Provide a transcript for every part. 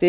ਤੇ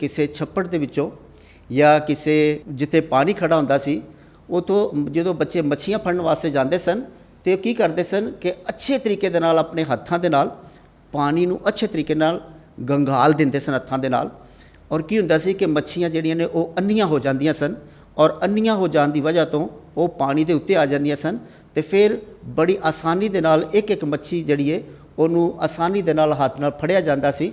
ਕਿਸੇ ਛੱਪੜ ਦੇ ਵਿੱਚੋਂ ਜਾਂ ਕਿਸੇ ਜਿੱਥੇ ਪਾਣੀ ਖੜਾ ਹੁੰਦਾ ਸੀ, ਉਤੋਂ ਜਦੋਂ ਬੱਚੇ ਮੱਛੀਆਂ ਫੜਨ ਵਾਸਤੇ ਜਾਂਦੇ ਸਨ ਤੇ ਕੀ ਕਰਦੇ ਸਨ ਕਿ ਅੱਛੇ ਤਰੀਕੇ ਦੇ ਨਾਲ ਆਪਣੇ ਹੱਥਾਂ ਦੇ ਨਾਲ ਪਾਣੀ ਨੂੰ ਅੱਛੇ ਤਰੀਕੇ ਨਾਲ ਗੰਗਾਲ ਦਿੰਦੇ ਸਨ ਹੱਥਾਂ ਦੇ ਨਾਲ। ਔਰ ਕੀ ਹੁੰਦਾ ਸੀ ਕਿ ਮੱਛੀਆਂ ਜਿਹੜੀਆਂ ਨੇ ਉਹ ਅੰਨੀਆਂ ਹੋ ਜਾਂਦੀਆਂ ਸਨ, ਔਰ ਅੰਨੀਆਂ ਹੋ ਜਾਣ ਦੀ ਵਜ੍ਹਾ ਤੋਂ ਉਹ ਪਾਣੀ ਦੇ ਉੱਤੇ ਆ ਜਾਂਦੀਆਂ ਸਨ, ਤੇ ਫਿਰ ਬੜੀ ਆਸਾਨੀ ਦੇ ਨਾਲ ਇੱਕ ਇੱਕ ਮੱਛੀ ਜਿਹੜੀ ਹੈ ਉਹਨੂੰ ਆਸਾਨੀ ਦੇ ਨਾਲ ਹੱਥ ਨਾਲ ਫੜਿਆ ਜਾਂਦਾ ਸੀ।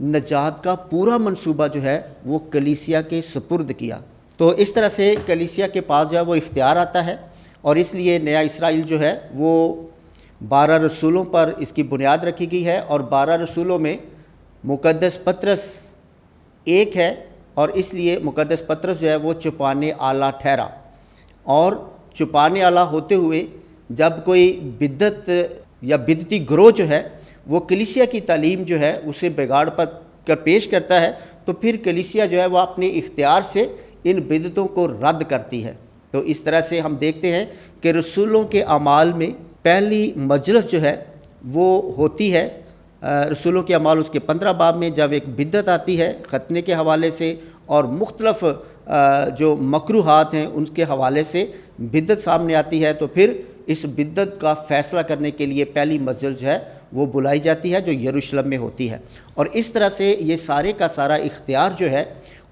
نجات کا پورا منصوبہ جو ہے وہ کلیسیا کے سپرد کیا۔ تو اس طرح سے کلیسیا کے پاس جو ہے وہ اختیار آتا ہے، اور اس لیے نیا اسرائیل جو ہے وہ 12 رسولوں پر اس کی بنیاد رکھی گئی ہے، اور 12 رسولوں میں مقدس پطرس ایک ہے، اور اس لیے مقدس پطرس جو ہے وہ چھپانے آلہ ٹھہرا۔ اور چھپانے آلہ ہوتے ہوئے جب کوئی بدعت یا بدعتی گروہ جو ہے وہ کلیسیا کی تعلیم جو ہے اسے بگاڑ کر پیش کرتا ہے، تو پھر کلیسیا جو ہے وہ اپنے اختیار سے ان بدعتوں کو رد کرتی ہے۔ تو اس طرح سے ہم دیکھتے ہیں کہ رسولوں کے اعمال میں پہلی مجلس جو ہے وہ ہوتی ہے، رسولوں کے اعمال اس کے 15 باب میں، جب ایک بدعت آتی ہے ختنے کے حوالے سے اور مختلف جو مکروہات ہیں ان کے حوالے سے بدعت سامنے آتی ہے، تو پھر اس بدعت کا فیصلہ کرنے کے لیے پہلی مجلس جو ہے وہ بلائی جاتی ہے، جو یروشلم میں ہوتی ہے۔ اور اس طرح سے یہ سارے کا سارا اختیار جو ہے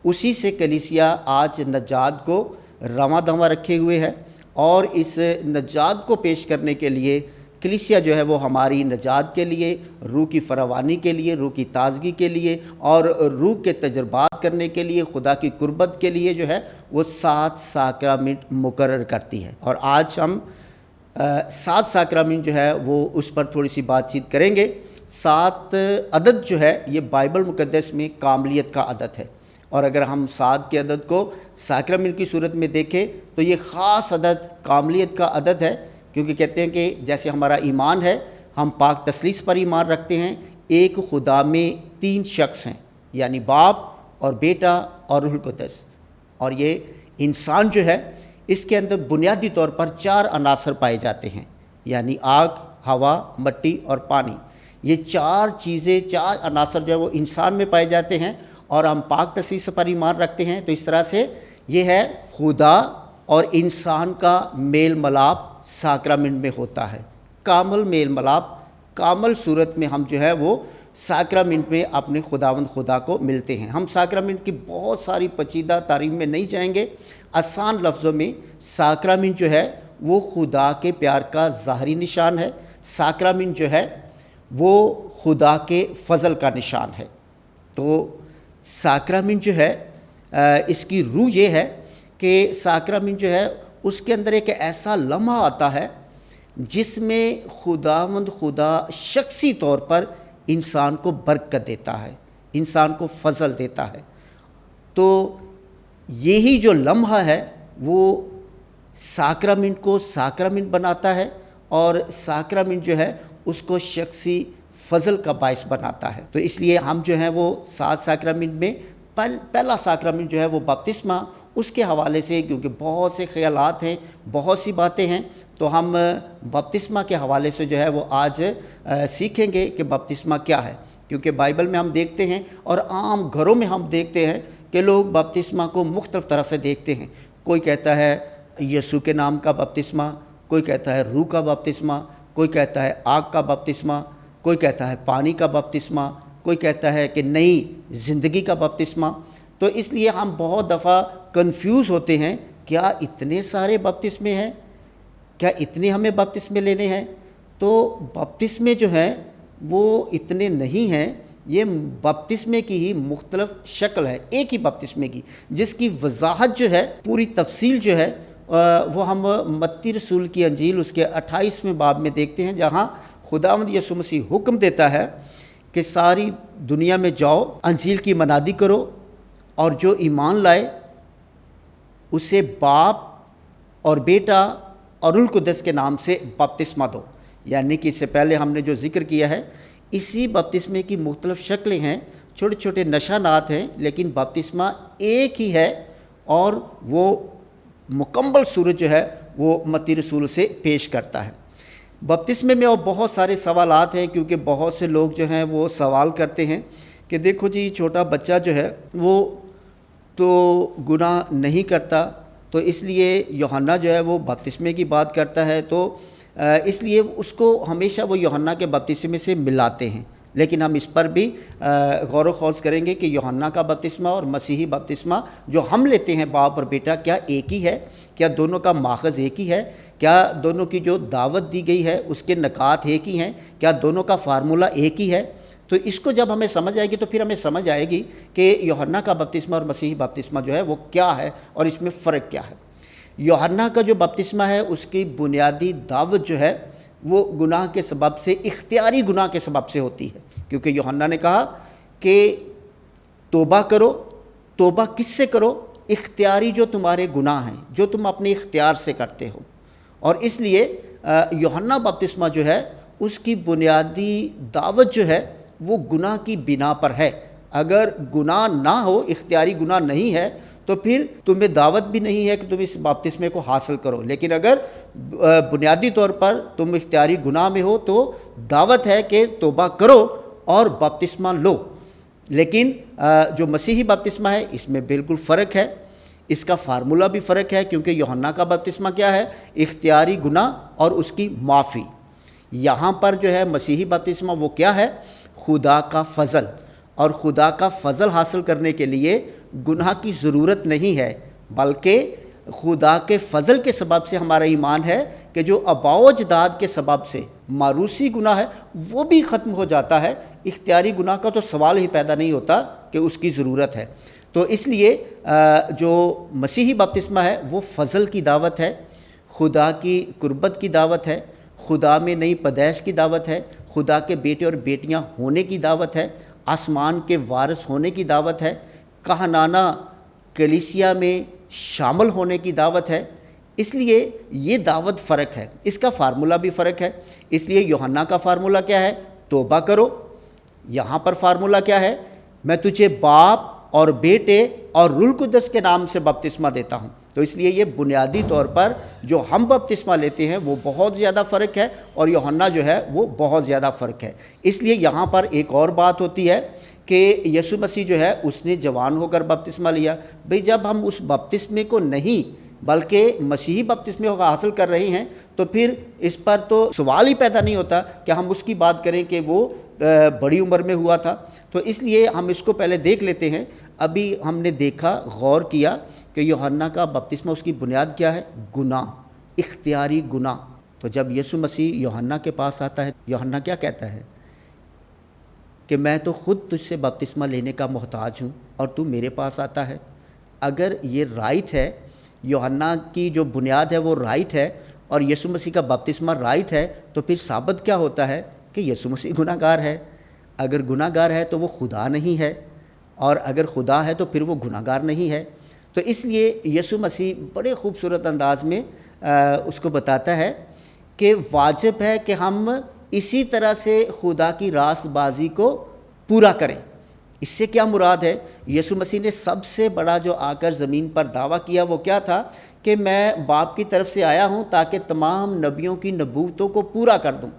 اسی سے کلیسیا آج نجات کو رواں دواں رکھے ہوئے ہے، اور اس نجات کو پیش کرنے کے لیے کلیسیا جو ہے وہ ہماری نجات کے لیے، روح کی فراوانی کے لیے، روح کی تازگی کے لیے اور روح کے تجربات کرنے کے لیے، خدا کی قربت کے لیے جو ہے وہ 7 ساکرامنٹ مقرر کرتی ہے۔ اور آج ہم 7 ساکرامنٹ جو ہے وہ اس پر تھوڑی سی بات چیت کریں گے۔ 7 عدد جو ہے یہ بائبل مقدس میں کاملیت کا عدد ہے، اور اگر ہم 7 کے عدد کو ساکرامنٹ کی صورت میں دیکھیں تو یہ خاص عدد کاملیت کا عدد ہے، کیونکہ کہتے ہیں کہ جیسے ہمارا ایمان ہے، ہم پاک تثلیث پر ایمان رکھتے ہیں، ایک خدا میں 3 شخص ہیں، یعنی باپ اور بیٹا اور روح القدس، اور یہ انسان جو ہے اس کے اندر بنیادی طور پر 4 عناصر پائے جاتے ہیں، یعنی آگ، ہوا، مٹی اور پانی۔ یہ 4 چیزیں، 4 عناصر جو ہے وہ انسان میں پائے جاتے ہیں، اور ہم پاک تثلیث پر ایمان رکھتے ہیں۔ تو اس طرح سے یہ ہے خدا اور انسان کا میل ملاپ ساکرامنٹ میں ہوتا ہے، کامل میل ملاپ، کامل صورت میں ہم جو ہے وہ ساکرامنٹ میں اپنے خداوند خدا کو ملتے ہیں۔ ہم ساکرامنٹ کی بہت ساری پیچیدہ تعلیم میں نہیں جائیں گے، آسان لفظوں میں ساکرامنٹ جو ہے وہ خدا کے پیار کا ظاہری نشان ہے، ساکرامنٹ جو ہے وہ خدا کے فضل کا نشان ہے۔ تو ساکرامنٹ جو ہے اس کی روح یہ ہے کہ ساکرامنٹ جو ہے اس کے اندر ایک ایسا لمحہ آتا ہے جس میں خداوند خدا شخصی طور پر انسان کو برکت دیتا ہے، انسان کو فضل دیتا ہے۔ تو یہی جو لمحہ ہے وہ ساکرامنٹ کو ساکرامنٹ بناتا ہے، اور ساکرامنٹ جو ہے اس کو شخصی فضل کا باعث بناتا ہے۔ تو اس لیے ہم جو ہیں وہ 7 ساکرامنٹ میں پہلا ساکرامنٹ جو ہے وہ بپتسمہ، اس کے حوالے سے کیونکہ بہت سے خیالات ہیں، بہت سی باتیں ہیں، تو ہم بپتسمہ کے حوالے سے جو ہے وہ آج سیکھیں گے کہ بپتسمہ کیا ہے۔ کیونکہ بائبل میں ہم دیکھتے ہیں اور عام گھروں میں ہم دیکھتے ہیں کہ لوگ بپتسمہ کو مختلف طرح سے دیکھتے ہیں۔ کوئی کہتا ہے یسوع کے نام کا بپتسمہ، کوئی کہتا ہے روح کا بپتسمہ، کوئی کہتا ہے آگ کا بپتسمہ، کوئی کہتا ہے پانی کا بپتسمہ، کوئی کہتا ہے کہ نئی زندگی کا بپتسمہ۔ تو اس لیے ہم بہت دفعہ کنفیوز ہوتے ہیں، کیا اتنے سارے بپتسمے ہیں؟ کیا اتنے ہمیں بپتسمے لینے ہیں؟ تو بپتسمے جو ہیں وہ اتنے نہیں ہیں، یہ بپتسمے کی ہی مختلف شکل ہے، ایک ہی بپتسمے کی، جس کی وضاحت جو ہے، پوری تفصیل جو ہے وہ ہم متی رسول کی انجیل اس کے 28ویں باب میں دیکھتے ہیں، جہاں خداوند یسوع مسیح حکم دیتا ہے کہ ساری دنیا میں جاؤ، انجیل کی منادی کرو، اور جو ایمان لائے اسے باپ اور بیٹا اور روح القدس کے نام سے بپتسمہ دو۔ یعنی کہ اس سے پہلے ہم نے جو ذکر کیا ہے، اسی بپتسمے کی مختلف شکلیں ہیں، چھوٹے چھوٹے نشانات ہیں، لیکن بپتسمہ ایک ہی ہے، اور وہ مکمل صورت جو ہے وہ متی رسول سے پیش کرتا ہے۔ بپتسمے میں اور بہت سارے سوالات ہیں، کیونکہ بہت سے لوگ جو ہیں وہ سوال کرتے ہیں کہ دیکھو جی، چھوٹا بچہ جو ہے وہ تو گناہ نہیں کرتا، تو اس لیے یوحنا جو ہے وہ بپتسمے کی بات کرتا ہے، تو اس لیے اس کو ہمیشہ وہ یوحنا کے بپتسمے سے ملاتے ہیں۔ لیکن ہم اس پر بھی غور و خوض کریں گے کہ یوحنا کا بپتسمہ اور مسیحی بپتسمہ جو ہم لیتے ہیں باپ اور بیٹا، کیا ایک ہی ہے؟ کیا دونوں کا ماخذ ایک ہی ہے؟ کیا دونوں کی جو دعوت دی گئی ہے اس کے نکات ایک ہی ہیں؟ کیا دونوں کا فارمولہ ایک ہی ہے؟ تو اس کو جب ہمیں سمجھ آئے گی تو پھر ہمیں سمجھ آئے گی کہ یوحنا کا بپتسمہ اور مسیحی بپتسمہ جو ہے وہ کیا ہے اور اس میں فرق کیا ہے۔ یوحنا کا جو بپتسمہ ہے اس کی بنیادی دعوت جو ہے وہ گناہ کے سبب سے، اختیاری گناہ کے سبب سے ہوتی ہے، کیونکہ یوحنا نے کہا کہ توبہ کرو۔ توبہ کس سے کرو؟ اختیاری جو تمہارے گناہ ہیں، جو تم اپنے اختیار سے کرتے ہو۔ اور اس لیے یوحنا بپتسمہ جو ہے اس کی بنیادی دعوت جو ہے وہ گناہ کی بنا پر ہے۔ اگر گناہ نہ ہو، اختیاری گناہ نہیں ہے، تو پھر تمہیں دعوت بھی نہیں ہے کہ تم اس بپتسمے کو حاصل کرو۔ لیکن اگر بنیادی طور پر تم اختیاری گناہ میں ہو تو دعوت ہے کہ توبہ کرو اور بپتسمہ لو۔ لیکن جو مسیحی بپتسمہ ہے اس میں بالکل فرق ہے، اس کا فارمولہ بھی فرق ہے، کیونکہ یوحنا کا بپتسمہ کیا ہے؟ اختیاری گناہ اور اس کی معافی۔ یہاں پر جو ہے مسیحی بپتسمہ وہ کیا ہے؟ خدا کا فضل، اور خدا کا فضل حاصل کرنے کے لیے گناہ کی ضرورت نہیں ہے، بلکہ خدا کے فضل کے سبب سے ہمارا ایمان ہے کہ جو آباء و اجداد کے سبب سے موروثی گناہ ہے وہ بھی ختم ہو جاتا ہے۔ اختیاری گناہ کا تو سوال ہی پیدا نہیں ہوتا کہ اس کی ضرورت ہے۔ تو اس لیے جو مسیحی بپتسمہ ہے وہ فضل کی دعوت ہے، خدا کی قربت کی دعوت ہے، خدا میں نئی پیدائش کی دعوت ہے، خدا کے بیٹے اور بیٹیاں ہونے کی دعوت ہے، آسمان کے وارث ہونے کی دعوت ہے، کہنانہ کلیسیا میں شامل ہونے کی دعوت ہے۔ اس لیے یہ دعوت فرق ہے، اس کا فارمولہ بھی فرق ہے۔ اس لیے یوحنا کا فارمولہ کیا ہے؟ توبہ کرو۔ یہاں پر فارمولہ کیا ہے؟ میں تجھے باپ اور بیٹے اور روح القدس کے نام سے بپتسمہ دیتا ہوں۔ تو اس لیے یہ بنیادی طور پر جو ہم بپتسمہ لیتے ہیں وہ بہت زیادہ فرق ہے، اور یوحنا جو ہے وہ بہت زیادہ فرق ہے۔ اس لیے یہاں پر ایک اور بات ہوتی ہے کہ یسوع مسیح جو ہے اس نے جوان ہو کر بپتسمہ لیا۔ بھئی جب ہم اس بپتسمے کو نہیں بلکہ مسیحی بپتسمے کو حاصل کر رہے ہیں تو پھر اس پر تو سوال ہی پیدا نہیں ہوتا کہ ہم اس کی بات کریں کہ وہ بڑی عمر میں ہوا تھا۔ تو اس لیے ہم اس کو پہلے دیکھ لیتے ہیں۔ ابھی ہم نے دیکھا، غور کیا کہ یوحنا کا بپتسمہ اس کی بنیاد کیا ہے؟ گناہ، اختیاری گناہ۔ تو جب یسوع مسیح یوحنا کے پاس آتا ہے، یوحنا کیا کہتا ہے؟ کہ میں تو خود تجھ سے بپتسمہ لینے کا محتاج ہوں اور تو میرے پاس آتا ہے۔ اگر یہ رائٹ ہے، یوحنا کی جو بنیاد ہے وہ رائٹ ہے، اور یسوع مسیح کا بپتسمہ رائٹ ہے، تو پھر ثابت کیا ہوتا ہے؟ کہ یسوع مسیح گناہ گار ہے۔ اگر گناہ گار ہے تو وہ خدا نہیں ہے، اور اگر خدا ہے تو پھر وہ گناہ گار نہیں ہے۔ تو اس لیے یسوع مسیح بڑے خوبصورت انداز میں اس کو بتاتا ہے کہ واجب ہے کہ ہم اسی طرح سے خدا کی راست بازی کو پورا کریں۔ اس سے کیا مراد ہے؟ یسوع مسیح نے سب سے بڑا جو آ کر زمین پر دعویٰ کیا وہ کیا تھا؟ کہ میں باپ کی طرف سے آیا ہوں تاکہ تمام نبیوں کی نبوتوں کو پورا کر دوں۔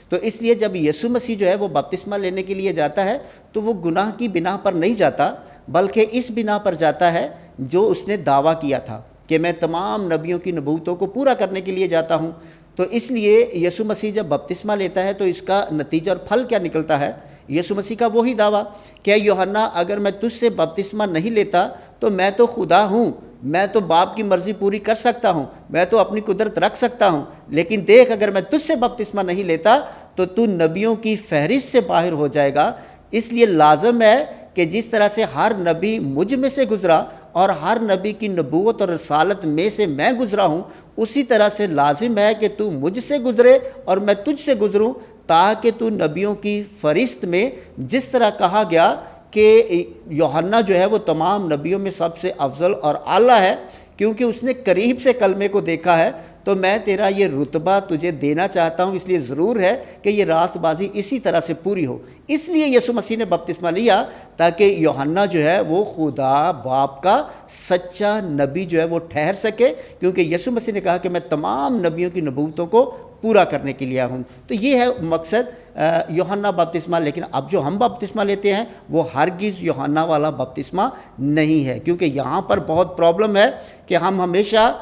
تو اس لیے جب یسوع مسیح جو ہے وہ بپتسمہ لینے کے لیے جاتا ہے تو وہ گناہ کی بنا پر نہیں جاتا، بلکہ اس بنا پر جاتا ہے جو اس نے دعویٰ کیا تھا کہ میں تمام نبیوں کی نبوتوں کو پورا کرنے کے لیے جاتا ہوں۔ تو اس لیے یسوع مسیح جب بپتسمہ لیتا ہے تو اس کا نتیجہ اور پھل کیا نکلتا ہے؟ یسوع مسیح کا وہی دعویٰ کہ اے یوحنا، اگر میں تجھ سے بپتسمہ نہیں لیتا تو میں تو خدا ہوں، میں تو باپ کی مرضی پوری کر سکتا ہوں، میں تو اپنی قدرت رکھ سکتا ہوں، لیکن دیکھ اگر میں تجھ سے بپتسمہ نہیں لیتا تو نبیوں کی فہرست سے باہر ہو جائے گا۔ اس لیے لازم ہے کہ جس طرح سے ہر نبی مجھ میں سے گزرا اور ہر نبی کی نبوت اور رسالت میں سے میں گزرا ہوں، اسی طرح سے لازم ہے کہ تو مجھ سے گزرے اور میں تجھ سے گزروں، تاکہ تو نبیوں کی فہرست میں جس طرح کہا گیا کہ یوحنا جو ہے وہ تمام نبیوں میں سب سے افضل اور اعلیٰ ہے کیونکہ اس نے قریب سے کلمے کو دیکھا ہے، تو میں تیرا یہ رتبہ تجھے دینا چاہتا ہوں، اس لیے ضرور ہے کہ یہ راست بازی اسی طرح سے پوری ہو۔ اس لیے یسوع مسیح نے بپتسمہ لیا تاکہ یوحنا جو ہے وہ خدا باپ کا سچا نبی جو ہے وہ ٹھہر سکے، کیونکہ یسوع مسیح نے کہا کہ میں تمام نبیوں کی نبوتوں کو پورا کرنے کے لیے ہوں۔ تو یہ ہے مقصد یوحنا بپتسمہ۔ لیکن اب جو ہم بپتسمہ لیتے ہیں وہ ہرگز یوحنا والا بپتسمہ نہیں ہے، کیونکہ یہاں پر بہت پرابلم ہے کہ ہم ہمیشہ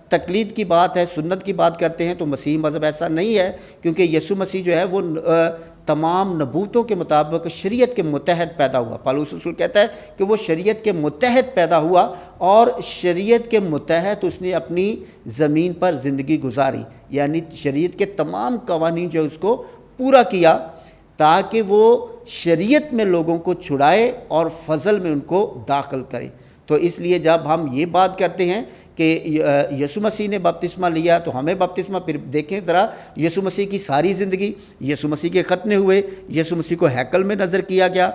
تقلید کی بات ہے، سنت کی بات کرتے ہیں، تو مسیحی مذہب ایسا نہیں ہے، کیونکہ یسوع مسیح جو ہے وہ تمام نبوتوں کے مطابق شریعت کے متحد پیدا ہوا۔ پالوس رسول کہتا ہے کہ وہ شریعت کے متحد پیدا ہوا اور شریعت کے متحد اس نے اپنی زمین پر زندگی گزاری، یعنی شریعت کے تمام قوانین جو اس کو پورا کیا۔ تاکہ وہ شریعت میں لوگوں کو چھڑائے اور فضل میں ان کو داخل کرے۔ تو اس لیے جب ہم یہ بات کرتے ہیں کہ یسوع مسیح نے بپتسمہ لیا تو ہمیں بپتسمہ، پھر دیکھیں ذرا یسوع مسیح کی ساری زندگی، یسوع مسیح کے ختنے ہوئے، یسوع مسیح کو ہیکل میں نظر کیا گیا،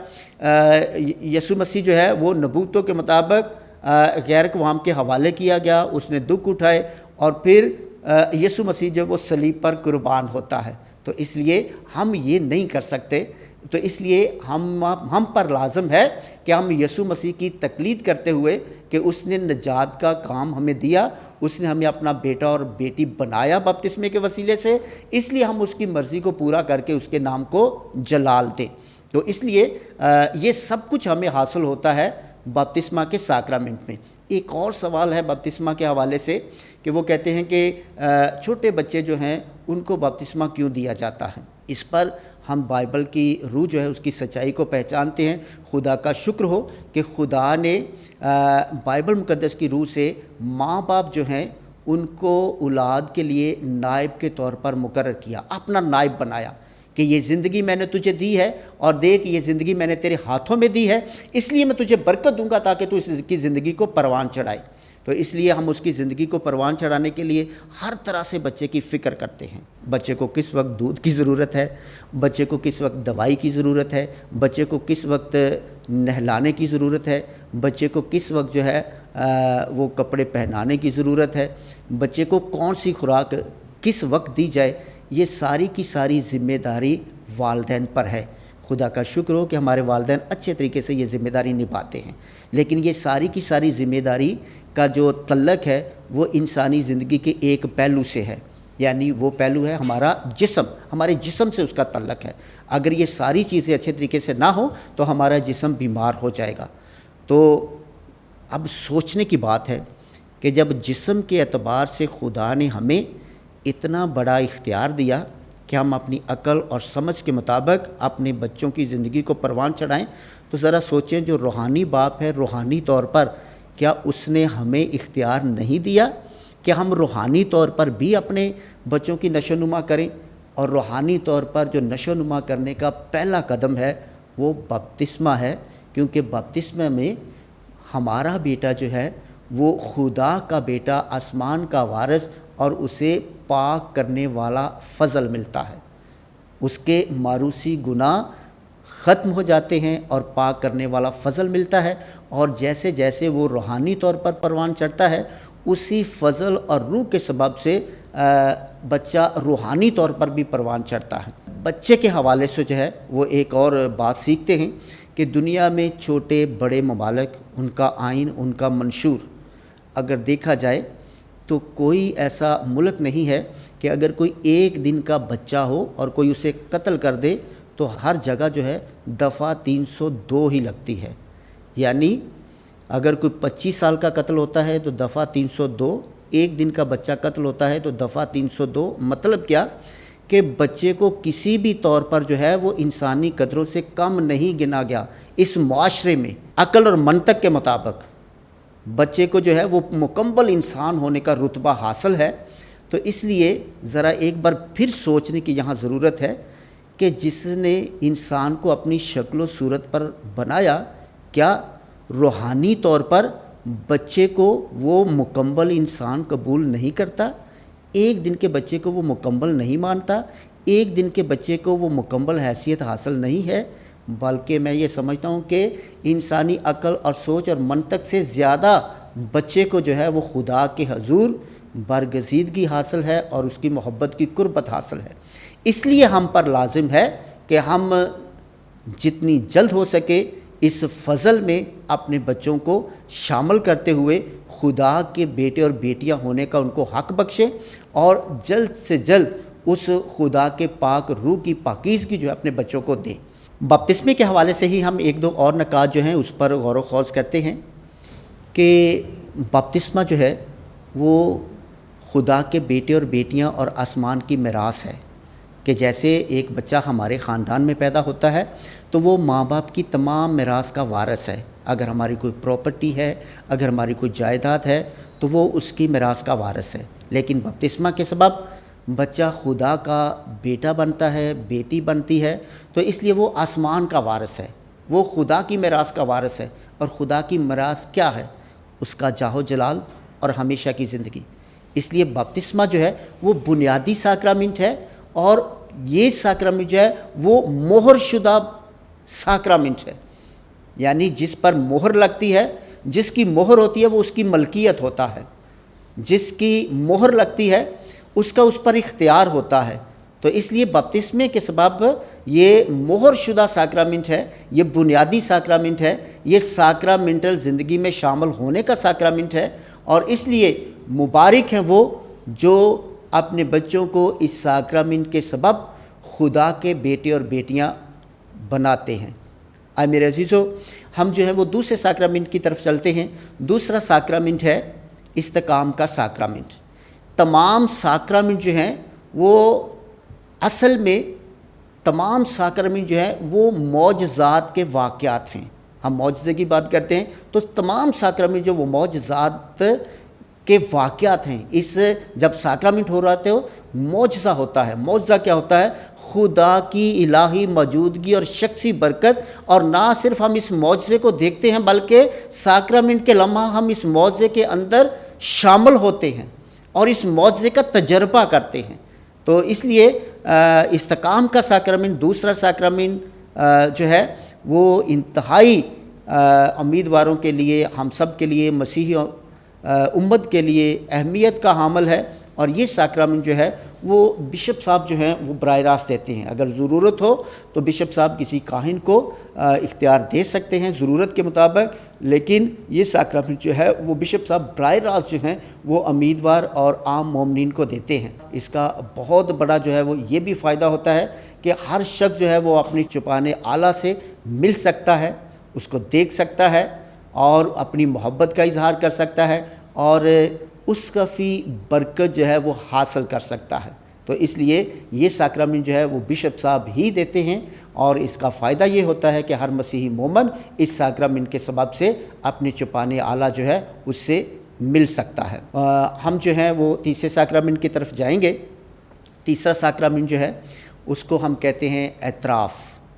یسوع مسیح جو ہے وہ نبوتوں کے مطابق غیر اقوام کے حوالے کیا گیا، اس نے دکھ اٹھائے، اور پھر یسوع مسیح جو وہ صلیب پر قربان ہوتا ہے۔ تو اس لیے ہم یہ نہیں کر سکتے، تو اس لیے ہم پر لازم ہے کہ ہم یسوع مسیح کی تقلید کرتے ہوئے کہ اس نے نجات کا کام ہمیں دیا، اس نے ہمیں اپنا بیٹا اور بیٹی بنایا بپتسمے کے وسیلے سے، اس لیے ہم اس کی مرضی کو پورا کر کے اس کے نام کو جلال دیں۔ تو اس لیے یہ سب کچھ ہمیں حاصل ہوتا ہے بپتسمہ کے ساکرامنٹ میں۔ ایک اور سوال ہے بپتسمہ کے حوالے سے کہ وہ کہتے ہیں کہ چھوٹے بچے جو ہیں ان کو بپتسمہ کیوں دیا جاتا ہے؟ اس پر ہم بائبل کی روح جو ہے اس کی سچائی کو پہچانتے ہیں۔ خدا کا شکر ہو کہ خدا نے بائبل مقدس کی روح سے ماں باپ جو ہیں ان کو اولاد کے لیے نائب کے طور پر مقرر کیا، اپنا نائب بنایا کہ یہ زندگی میں نے تجھے دی ہے، اور دیکھ یہ زندگی میں نے تیرے ہاتھوں میں دی ہے، اس لیے میں تجھے برکت دوں گا تاکہ تو اس کی زندگی کو پروان چڑھائے۔ تو اس لیے ہم اس کی زندگی کو پروان چڑھانے کے لیے ہر طرح سے بچے کی فکر کرتے ہیں۔ بچے کو کس وقت دودھ کی ضرورت ہے، بچے کو کس وقت دوائی کی ضرورت ہے، بچے کو کس وقت نہلانے کی ضرورت ہے، بچے کو کس وقت جو ہے وہ کپڑے پہنانے کی ضرورت ہے، بچے کو کون سی خوراک کس وقت دی جائے، یہ ساری کی ساری ذمہ داری والدین پر ہے۔ خدا کا شکر ہو کہ ہمارے والدین اچھے طریقے سے یہ ذمہ داری نبھاتے ہیں، لیکن یہ ساری کی ساری ذمہ داری کا جو تعلق ہے وہ انسانی زندگی کے ایک پہلو سے ہے، یعنی وہ پہلو ہے ہمارا جسم، ہمارے جسم سے اس کا تعلق ہے۔ اگر یہ ساری چیزیں اچھے طریقے سے نہ ہوں تو ہمارا جسم بیمار ہو جائے گا۔ تو اب سوچنے کی بات ہے کہ جب جسم کے اعتبار سے خدا نے ہمیں اتنا بڑا اختیار دیا کہ ہم اپنی عقل اور سمجھ کے مطابق اپنے بچوں کی زندگی کو پروان چڑھائیں، تو ذرا سوچیں جو روحانی باپ ہے، روحانی طور پر کیا اس نے ہمیں اختیار نہیں دیا کہ ہم روحانی طور پر بھی اپنے بچوں کی نشو نما کریں؟ اور روحانی طور پر جو نشو نما کرنے کا پہلا قدم ہے وہ بپتسمہ ہے، کیونکہ بپتسمہ میں ہمارا بیٹا جو ہے وہ خدا کا بیٹا، آسمان کا وارث، اور اسے پاک کرنے والا فضل ملتا ہے۔ اس کے معروسی گناہ ختم ہو جاتے ہیں اور پاک کرنے والا فضل ملتا ہے، اور جیسے جیسے وہ روحانی طور پر پروان چڑھتا ہے اسی فضل اور روح کے سبب سے بچہ روحانی طور پر بھی پروان چڑھتا ہے۔ بچے کے حوالے سے جو ہے وہ ایک اور بات سیکھتے ہیں کہ دنیا میں چھوٹے بڑے ممالک، ان کا آئین، ان کا منشور اگر دیکھا جائے تو کوئی ایسا ملک نہیں ہے کہ اگر کوئی ایک دن کا بچہ ہو اور کوئی اسے قتل کر دے تو ہر جگہ جو ہے دفعہ 302 ہی لگتی ہے۔ یعنی اگر کوئی 25 سال کا قتل ہوتا ہے تو دفعہ 302، ایک دن کا بچہ قتل ہوتا ہے تو دفعہ 302۔ مطلب کیا کہ بچے کو کسی بھی طور پر جو ہے وہ انسانی قدروں سے کم نہیں گنا گیا۔ اس معاشرے میں عقل اور منطق کے مطابق بچے کو جو ہے وہ مکمل انسان ہونے کا رتبہ حاصل ہے۔ تو اس لیے ذرا ایک بار پھر سوچنے کی یہاں ضرورت ہے کہ جس نے انسان کو اپنی شکل و صورت پر بنایا، کیا روحانی طور پر بچے کو وہ مکمل انسان قبول نہیں کرتا؟ ایک دن کے بچے کو وہ مکمل نہیں مانتا، ایک دن کے بچے کو وہ مکمل حیثیت حاصل نہیں ہے، بلکہ میں یہ سمجھتا ہوں کہ انسانی عقل اور سوچ اور منطق سے زیادہ بچے کو جو ہے وہ خدا کے حضور برگزیدگی حاصل ہے اور اس کی محبت کی قربت حاصل ہے۔ اس لیے ہم پر لازم ہے کہ ہم جتنی جلد ہو سکے اس فضل میں اپنے بچوں کو شامل کرتے ہوئے خدا کے بیٹے اور بیٹیاں ہونے کا ان کو حق بخشیں، اور جلد سے جلد اس خدا کے پاک روح کی پاکیزگی جو ہے اپنے بچوں کو دیں۔ بپتسمے کے حوالے سے ہی ہم ایک دو اور نکات جو ہیں اس پر غور و خوض کرتے ہیں کہ بپتسمہ جو ہے وہ خدا کے بیٹے اور بیٹیاں اور آسمان کی میراث ہے، کہ جیسے ایک بچہ ہمارے خاندان میں پیدا ہوتا ہے تو وہ ماں باپ کی تمام میراث کا وارث ہے۔ اگر ہماری کوئی پراپرٹی ہے، اگر ہماری کوئی جائیداد ہے تو وہ اس کی میراث کا وارث ہے۔ لیکن بپتسمہ کے سبب بچہ خدا کا بیٹا بنتا ہے، بیٹی بنتی ہے، تو اس لیے وہ آسمان کا وارث ہے، وہ خدا کی میراث کا وارث ہے۔ اور خدا کی میراث کیا ہے؟ اس کا جاہ و جلال اور ہمیشہ کی زندگی۔ اس لیے بپتسمہ جو ہے وہ بنیادی ساکرامنٹ ہے، اور یہ ساکرامنٹ جو ہے وہ مہر شدہ ساکرامنٹ ہے، یعنی جس پر مہر لگتی ہے، جس کی مہر ہوتی ہے وہ اس کی ملکیت ہوتا ہے، جس کی مہر لگتی ہے اس کا اس پر اختیار ہوتا ہے۔ تو اس لیے بپتسمے کے سبب یہ مہر شدہ ساکرامنٹ ہے، یہ بنیادی ساکرامنٹ ہے، یہ ساکرامنٹل زندگی میں شامل ہونے کا ساکرامنٹ ہے، اور اس لیے مبارک ہیں وہ جو اپنے بچوں کو اس ساکرامنٹ کے سبب خدا کے بیٹے اور بیٹیاں بناتے ہیں۔ آئے میرے عزیزو، ہم جو ہے وہ دوسرے ساکرامنٹ کی طرف چلتے ہیں۔ دوسرا ساکرامنٹ ہے استقام کا ساکرامنٹ۔ تمام ساکرامنٹ جو ہیں وہ اصل میں تمام ساکرامنٹ جو ہیں وہ معجزات کے واقعات ہیں۔ ہم معجزے کی بات کرتے ہیں تو تمام ساکرامنٹ جو وہ معجزات کے واقعات ہیں۔ اس جب ساکرامنٹ ہو رہا ہو معجزہ ہوتا ہے۔ معجزہ کیا ہوتا ہے؟ خدا کی الہی موجودگی اور شخصی برکت، اور نہ صرف ہم اس معجزے کو دیکھتے ہیں بلکہ ساکرامنٹ کے لمحہ ہم اس معجزے کے اندر شامل ہوتے ہیں اور اس معجزے کا تجربہ کرتے ہیں۔ تو اس لیے استقام کا ساکرامنٹ، دوسرا ساکرامنٹ جو ہے وہ انتہائی امیدواروں کے لیے، ہم سب کے لیے، مسیحی امت کے لیے اہمیت کا حامل ہے، اور یہ ساکرامنٹ جو ہے وہ بشپ صاحب جو ہیں وہ براہ راست دیتے ہیں۔ اگر ضرورت ہو تو بشپ صاحب کسی کاہن کو اختیار دے سکتے ہیں ضرورت کے مطابق، لیکن یہ ساکرامنٹ جو ہے وہ بشپ صاحب براہ راست جو ہیں وہ امیدوار اور عام مومنین کو دیتے ہیں۔ اس کا بہت بڑا جو ہے وہ یہ بھی فائدہ ہوتا ہے کہ ہر شخص جو ہے وہ اپنی چوپان اعلیٰ سے مل سکتا ہے، اس کو دیکھ سکتا ہے اور اپنی محبت کا اظہار کر سکتا ہے، اور اس کا فی برکت جو ہے وہ حاصل کر سکتا ہے۔ تو اس لیے یہ ساکرامنٹ جو ہے وہ بشپ صاحب ہی دیتے ہیں، اور اس کا فائدہ یہ ہوتا ہے کہ ہر مسیحی مومن اس ساکرامنٹ کے سبب سے اپنی چوپان اعلیٰ جو ہے اس سے مل سکتا ہے۔ ہم جو ہیں وہ تیسرے ساکرامنٹ کی طرف جائیں گے۔ تیسرا ساکرامنٹ جو ہے اس کو ہم کہتے ہیں اعتراف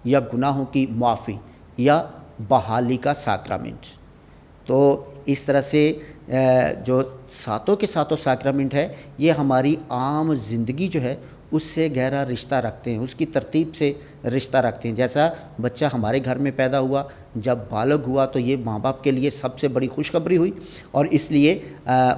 یا گناہوں کی معافی یا بحالی کا ساکرامنٹ۔ تو اس طرح سے جو ساتوں کے ساتوں ساکرامنٹ ہے یہ ہماری عام زندگی جو ہے اس سے گہرا رشتہ رکھتے ہیں، اس کی ترتیب سے رشتہ رکھتے ہیں۔ جیسا بچہ ہمارے گھر میں پیدا ہوا، جب بالغ ہوا تو یہ ماں باپ کے لیے سب سے بڑی خوشخبری ہوئی، اور اس لیے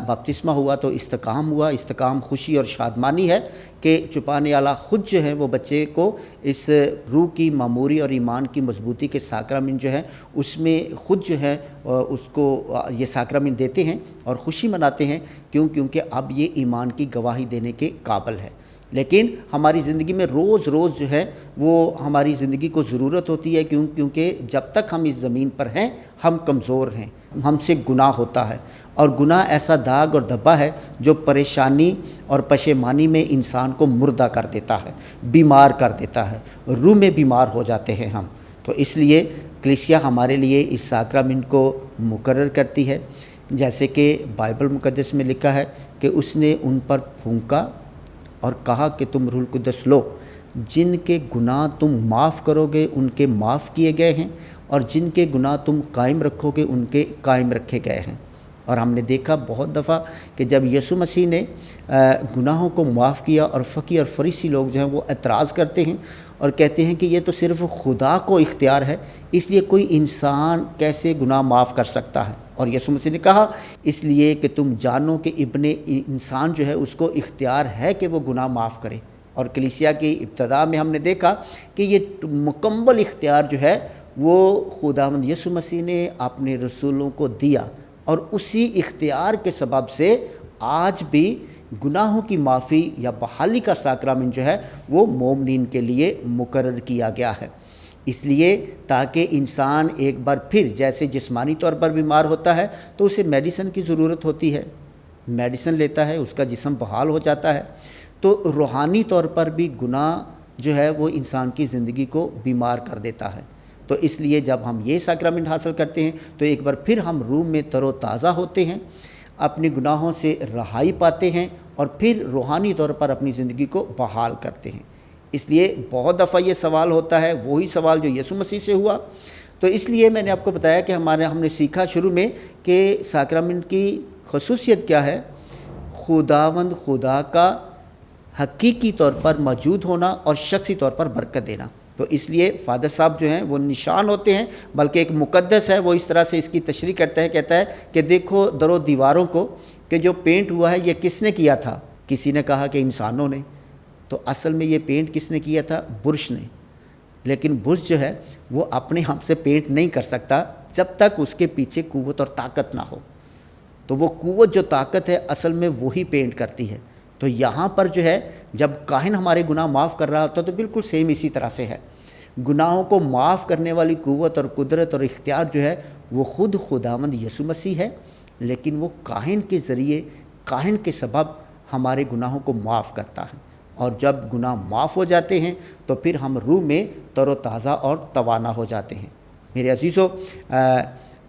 بپتسمہ ہوا تو استقام ہوا۔ استقام خوشی اور شادمانی ہے کہ چوپان اعلیٰ خود جو ہے وہ بچے کو اس روح کی معموری اور ایمان کی مضبوطی کے ساکرامنٹ جو ہے اس میں خود جو ہے اس کو یہ ساکرامنٹ دیتے ہیں اور خوشی مناتے ہیں، کیونکہ اب یہ ایمان کی گواہی دینے کے قابل ہے۔ لیکن ہماری زندگی میں روز روز جو ہے وہ ہماری زندگی کو ضرورت ہوتی ہے، کیونکہ جب تک ہم اس زمین پر ہیں ہم کمزور ہیں، ہم سے گناہ ہوتا ہے، اور گناہ ایسا داغ اور دھبا ہے جو پریشانی اور پشیمانی میں انسان کو مردہ کر دیتا ہے، بیمار کر دیتا ہے، روح میں بیمار ہو جاتے ہیں ہم۔ تو اس لیے کلیسیا ہمارے لیے اس ساکرامنٹ کو مقرر کرتی ہے، جیسے کہ بائبل مقدس میں لکھا ہے کہ اس نے ان پر پھونکا اور کہا کہ تم روح القدس لو، جن کے گناہ تم معاف کرو گے ان کے معاف کیے گئے ہیں، اور جن کے گناہ تم قائم رکھو گے ان کے قائم رکھے گئے ہیں۔ اور ہم نے دیکھا بہت دفعہ کہ جب یسوع مسیح نے گناہوں کو معاف کیا، اور فقی اور فریسی لوگ جو ہیں وہ اعتراض کرتے ہیں اور کہتے ہیں کہ یہ تو صرف خدا کو اختیار ہے، اس لیے کوئی انسان کیسے گناہ معاف کر سکتا ہے؟ اور یسوع مسیح نے کہا اس لیے کہ تم جانو کہ ابن انسان جو ہے اس کو اختیار ہے کہ وہ گناہ معاف کرے۔ اور کلیسیا کی ابتدا میں ہم نے دیکھا کہ یہ مکمل اختیار جو ہے وہ خداوند یسوع مسیح نے اپنے رسولوں کو دیا، اور اسی اختیار کے سبب سے آج بھی گناہوں کی معافی یا بحالی کا ساکرامنٹ جو ہے وہ مومنین کے لیے مقرر کیا گیا ہے، اس لیے تاکہ انسان ایک بار پھر جیسے جسمانی طور پر بیمار ہوتا ہے تو اسے میڈیسن کی ضرورت ہوتی ہے، میڈیسن لیتا ہے، اس کا جسم بحال ہو جاتا ہے، تو روحانی طور پر بھی گناہ جو ہے وہ انسان کی زندگی کو بیمار کر دیتا ہے۔ تو اس لیے جب ہم یہ ساکرامنٹ حاصل کرتے ہیں تو ایک بار پھر ہم روح میں تر و تازہ ہوتے ہیں، اپنے گناہوں سے رہائی پاتے ہیں، اور پھر روحانی طور پر اپنی زندگی کو بحال کرتے ہیں۔ اس لیے بہت دفعہ یہ سوال ہوتا ہے، وہی سوال جو یسوع مسیح سے ہوا۔ تو اس لیے میں نے آپ کو بتایا کہ ہم نے سیکھا شروع میں کہ ساکرامنٹ کی خصوصیت کیا ہے، خداوند خدا کا حقیقی طور پر موجود ہونا اور شخصی طور پر برکت دینا۔ تو اس لیے فادر صاحب جو ہیں وہ نشان ہوتے ہیں، بلکہ ایک مقدس ہے، وہ اس طرح سے اس کی تشریح کرتا ہے، کہتا ہے کہ دیکھو درو دیواروں کو کہ جو پینٹ ہوا ہے یہ کس نے کیا تھا؟ کسی نے کہا کہ انسانوں نے، تو اصل میں یہ پینٹ کس نے کیا تھا؟ برش نے۔ لیکن برش جو ہے وہ اپنے ہم سے پینٹ نہیں کر سکتا جب تک اس کے پیچھے قوت اور طاقت نہ ہو۔ تو وہ قوت جو طاقت ہے اصل میں وہی پینٹ کرتی ہے۔ تو یہاں پر جو ہے جب کاہن ہمارے گناہ معاف کر رہا ہوتا ہے تو بالکل سیم اسی طرح سے ہے۔ گناہوں کو معاف کرنے والی قوت اور قدرت اور اختیار جو ہے وہ خود خداوند یسوع مسیح ہے، لیکن وہ کاہن کے ذریعے، کاہن کے سبب ہمارے گناہوں کو معاف کرتا ہے۔ اور جب گناہ معاف ہو جاتے ہیں تو پھر ہم روح میں تر و تازہ اور توانا ہو جاتے ہیں۔ میرے عزیزو،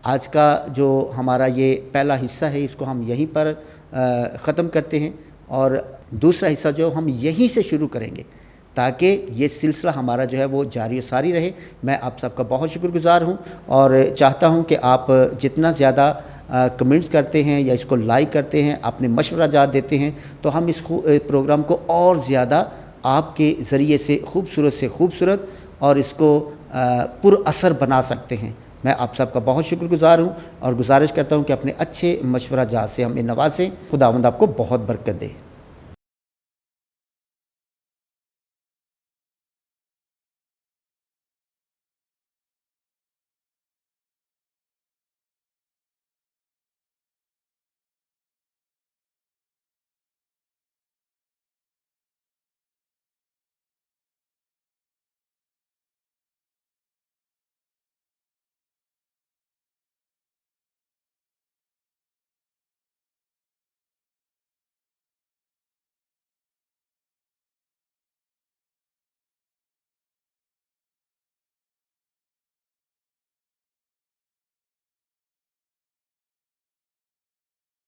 آج کا جو ہمارا یہ پہلا حصہ ہے اس کو ہم یہیں پر ختم کرتے ہیں، اور دوسرا حصہ جو ہم یہیں سے شروع کریں گے تاکہ یہ سلسلہ ہمارا جو ہے وہ جاری و ساری رہے۔ میں آپ سب کا بہت شکر گزار ہوں اور چاہتا ہوں کہ آپ جتنا زیادہ کمنٹس کرتے ہیں یا اس کو لائک کرتے ہیں، اپنے مشورہ جات دیتے ہیں، تو ہم اس پروگرام کو اور زیادہ آپ کے ذریعے سے خوبصورت اور اس کو پر اثر بنا سکتے ہیں۔ میں آپ سب کا بہت شکر گزار ہوں اور گزارش کرتا ہوں کہ اپنے اچھے مشورہ جات سے ہمیں نوازیں۔ خداوند آپ کو بہت برکت دے۔